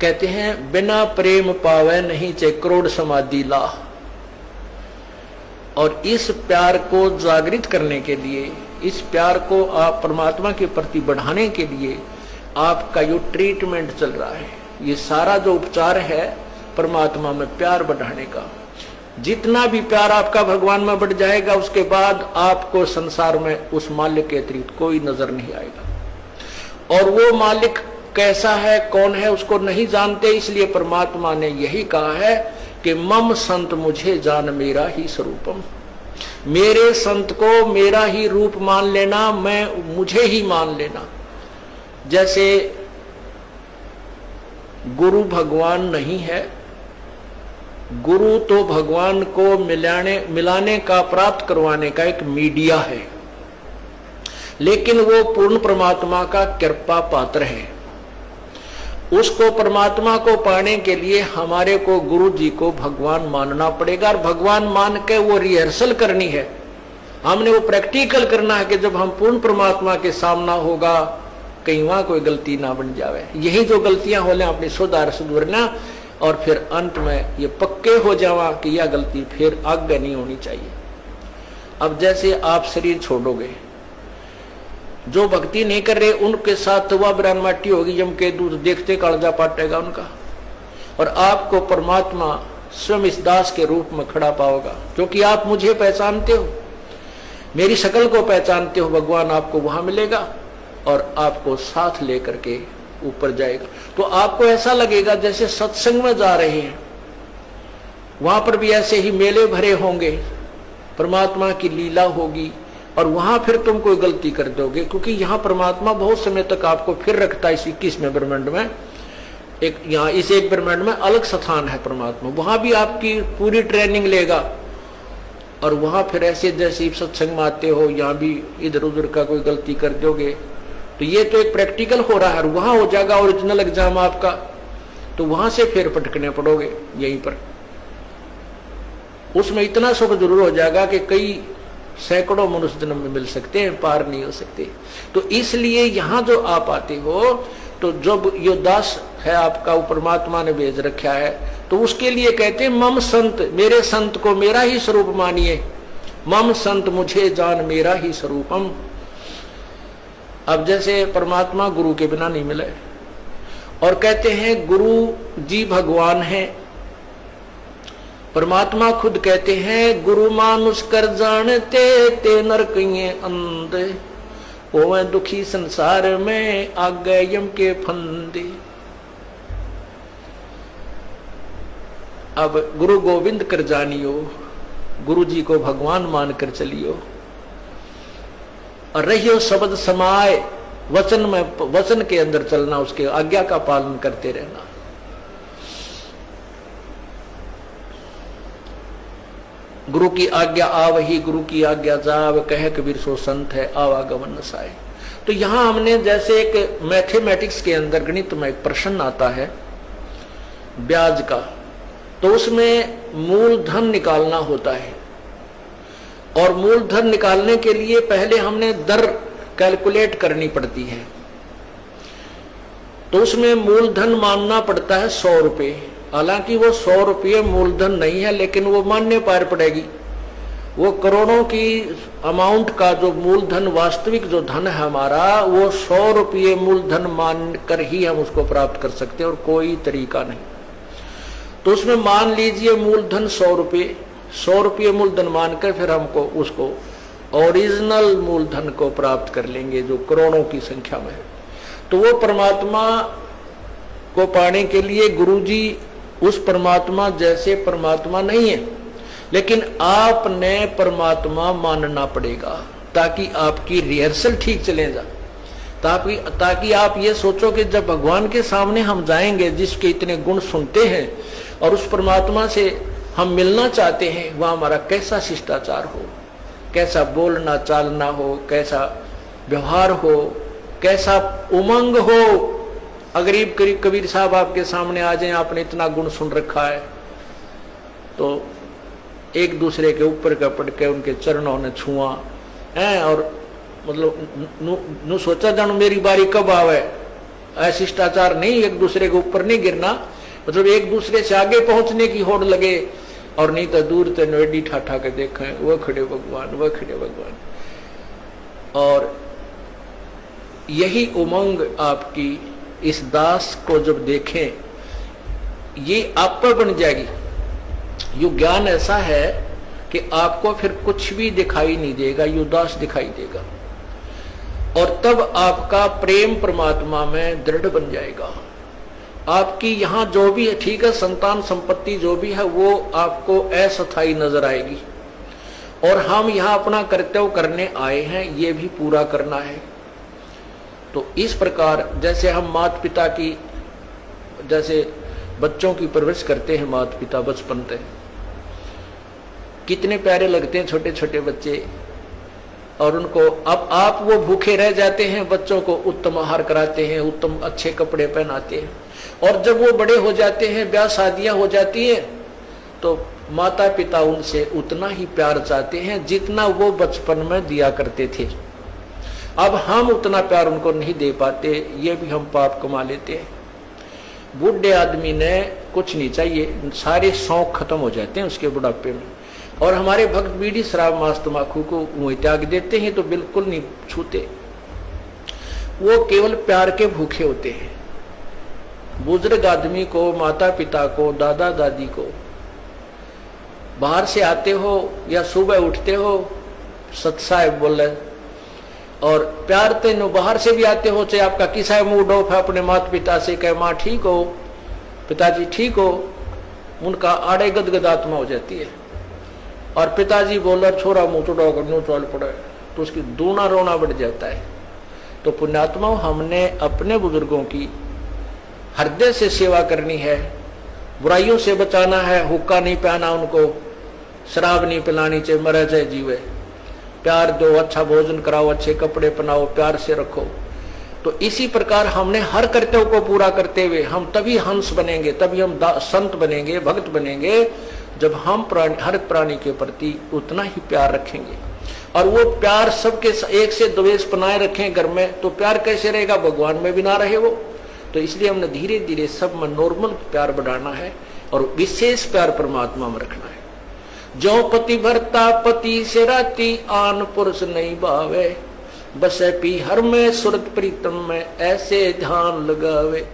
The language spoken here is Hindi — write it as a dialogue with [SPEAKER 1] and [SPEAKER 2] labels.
[SPEAKER 1] कहते हैं बिना प्रेम पावे नहीं चे करोड़ समाधि ला। और इस प्यार को जागृत करने के लिए, इस प्यार को आप परमात्मा के प्रति बढ़ाने के लिए आपका जो ट्रीटमेंट चल रहा है, ये सारा जो उपचार है परमात्मा में प्यार बढ़ाने का। जितना भी प्यार आपका भगवान में बढ़ जाएगा, उसके बाद आपको संसार में उस मालिक के अतिरिक्त कोई नजर नहीं आएगा। और वो मालिक कैसा है, कौन है, उसको नहीं जानते। इसलिए परमात्मा ने यही कहा है कि मम संत मुझे जान मेरा ही स्वरूपम। मेरे संत को मेरा ही रूप मान लेना, मैं मुझे ही मान लेना। जैसे गुरु भगवान नहीं है, गुरु तो भगवान को मिलाने का, प्राप्त करवाने का एक मीडिया है, लेकिन वो पूर्ण परमात्मा का कृपा पात्र है। उसको परमात्मा को पाने के लिए हमारे को गुरु जी को भगवान मानना पड़ेगा। और भगवान मान के वो रिहर्सल करनी है, हमने वो प्रैक्टिकल करना है कि जब हम पूर्ण परमात्मा के सामना होगा कहीं वहां कोई गलती ना बन जावे। यही जो गलतियां हो ले अपनी सुधारना, और फिर अंत में ये पक्के हो जावा कि यह गलती फिर आगे नहीं होनी चाहिए। अब जैसे आप शरीर छोड़ोगे, जो भक्ति नहीं कर रहे उनके साथ तो वह बरान माटी होगी, यम के दूध देखते कालजा पाटेगा उनका। और आपको परमात्मा स्वयं इस दास के रूप में खड़ा पाओगा, क्योंकि आप मुझे पहचानते हो, मेरी शक्ल को पहचानते हो। भगवान आपको वहां मिलेगा और आपको साथ लेकर के ऊपर जाएगा। तो आपको ऐसा लगेगा जैसे सत्संग में जा रहे हैं। वहां पर भी ऐसे ही मेले भरे होंगे, परमात्मा की लीला होगी, और वहां फिर तुम कोई गलती कर दोगे, क्योंकि यहाँ परमात्मा बहुत समय तक आपको फिर रखता है। इस 21वें ब्रह्मांड में एक, यहाँ इस एक ब्रह्मांड में अलग स्थान है परमात्मा, वहां भी आपकी पूरी ट्रेनिंग लेगा। और वहां फिर ऐसे जैसे सत्संग में आते हो, यहाँ भी इधर उधर का कोई गलती कर दोगे तो ये तो एक प्रैक्टिकल हो रहा है। वहां हो जाएगा ओरिजिनल एग्जाम आपका, तो वहां से फिर पटकने पड़ोगे यहीं पर। उसमें इतना सुख जरूर हो जाएगा कि कई सैकड़ों मनुष्य जन्म में मिल सकते हैं, पार नहीं हो सकते। तो इसलिए यहां जो आप आते हो, तो जब यो दास है आपका, वो परमात्मा ने भेज रखा है, तो उसके लिए कहते हैं मम संत, मेरे संत को मेरा ही स्वरूप मानिए। मम संत मुझे जान मेरा ही स्वरूपम। अब जैसे परमात्मा गुरु के बिना नहीं मिले, और कहते हैं गुरु जी भगवान है। परमात्मा खुद कहते हैं गुरु मानुष कर जानते ते नरकिये अंधे, होवे दुखी संसार में आगे यम के फंदे। अब गुरु गोविंद कर जानियो, गुरु जी को भगवान मानकर चलियो, और रहियो शब्द समाए वचन में, वचन के अंदर चलना, उसके आज्ञा का पालन करते रहना। गुरु की आज्ञा आवही, गुरु की आज्ञा जाव, कह कबीर सो संत है आवागमन नसाए। तो यहां हमने जैसे एक मैथमेटिक्स के अंदर गणित में एक प्रश्न आता है ब्याज का, तो उसमें मूलधन निकालना होता है, और मूलधन निकालने के लिए पहले हमने दर कैलकुलेट करनी पड़ती है। तो उसमें मूलधन मानना पड़ता है 100 रुपये। हालांकि वो 100 रुपये मूलधन नहीं है, लेकिन वो मानने पार पड़ेगी। वो करोड़ों की अमाउंट का जो मूलधन, वास्तविक जो धन है हमारा, वो 100 रुपये मूलधन मानकर ही हम उसको प्राप्त कर सकते हैं, और कोई तरीका नहीं। तो उसमें मान लीजिए मूलधन 100 रुपये, 100 रुपये मूलधन मानकर फिर हमको उसको ओरिजिनल मूलधन को प्राप्त कर लेंगे जो करोड़ों की संख्या में है। तो वो परमात्मा को पाने के लिए गुरुजी उस परमात्मा जैसे परमात्मा नहीं है, लेकिन आपने परमात्मा मानना पड़ेगा, ताकि आपकी रिहर्सल ठीक चले जा, ताकि आप ये सोचो कि जब भगवान के सामने हम जाएंगे, जिसके इतने गुण सुनते हैं, और उस परमात्मा से हम मिलना चाहते हैं, वह हमारा कैसा शिष्टाचार हो, कैसा बोलना चालना हो, कैसा व्यवहार हो, कैसा उमंग हो। अगरीब कबीर साहब आपके सामने आ जाए, आपने इतना गुण सुन रखा है, तो एक दूसरे के ऊपर का पड़ के उनके चरणों ने छुआ है, और मतलब नु सोचा जानो मेरी बारी कब आवे, अशिष्टाचार नहीं, एक दूसरे के ऊपर नहीं गिरना, मतलब एक दूसरे से आगे पहुंचने की होड़ लगे, और नहीं तो दूर से नवेडी ठाठा के देखें वह खड़े भगवान, वह खड़े भगवान। और यही उमंग आपकी इस दास को जब देखें, ये आप पर बन जाएगी। ये ज्ञान ऐसा है कि आपको फिर कुछ भी दिखाई नहीं देगा, ये दास दिखाई देगा, और तब आपका प्रेम परमात्मा में दृढ़ बन जाएगा। आपकी यहाँ जो भी है, ठीक है, संतान संपत्ति जो भी है वो आपको अस्थायी नजर आएगी, और हम यहाँ अपना कर्तव्य करने आए हैं, ये भी पूरा करना है। तो इस प्रकार जैसे हम माता पिता की, जैसे बच्चों की परवरिश करते हैं माता पिता बचपन से, कितने प्यारे लगते हैं छोटे छोटे बच्चे, और उनको अब आप वो भूखे रह जाते हैं, बच्चों को उत्तम आहार कराते हैं, उत्तम अच्छे कपड़े पहनाते हैं, और जब वो बड़े हो जाते हैं, ब्याह शादियां हो जाती है, तो माता पिता उनसे उतना ही प्यार चाहते हैं जितना वो बचपन में दिया करते थे। अब हम उतना प्यार उनको नहीं दे पाते, ये भी हम पाप कमा लेते हैं। बूढ़े आदमी ने कुछ नहीं चाहिए, सारे शौक खत्म हो जाते हैं उसके बुढ़ापे में, और हमारे भक्त बीड़ी शराब मांस तंबाकू को मुंह त्याग देते हैं तो बिल्कुल नहीं छूते, वो केवल प्यार के भूखे होते हैं। बुजुर्ग आदमी को, माता पिता को, दादा दादी को, बाहर से आते हो या सुबह उठते हो, सत साहेब बोले, और प्यार तेनो बाहर से भी आते हो, चाहे आपका किसा मूड ऑफ है, अपने माता पिता से कहे माँ ठीक हो, पिताजी ठीक हो, उनका आड़े गदगद आत्मा हो जाती है, और पिताजी बोले छोरा मुँह चुड़ाओ करनो चल पड़े, तो उसकी दूना रोना बढ़ जाता है। तो पुण्यात्मा, हमने अपने बुजुर्गों की हृदय से सेवा करनी है, बुराइयों से बचाना है, हुक्का नहीं पहना उनको, शराब नहीं पिलानी, चाहे मरे चाहे जीवे, प्यार दो, अच्छा भोजन कराओ, अच्छे कपड़े पहनाओ, प्यार से रखो। तो इसी प्रकार हमने हर कर्तव्य को पूरा करते हुए हम तभी हंस बनेंगे, तभी हम संत बनेंगे, भक्त बनेंगे, जब हम हर प्राणी के प्रति उतना ही प्यार रखेंगे। और वो प्यार सबके एक से द्वेष बनाए रखें घर में, तो प्यार कैसे रहेगा, भगवान में भी ना रहे वो। तो इसलिए हमने धीरे धीरे सब में नॉर्मल प्यार बढ़ाना है, और विशेष प्यार परमात्मा में रखना है। जो पति भरता पति से राती, आन पुरुष नहीं भावे, बसे पी हर में सुरत प्रीतम में, ऐसे ध्यान लगावे।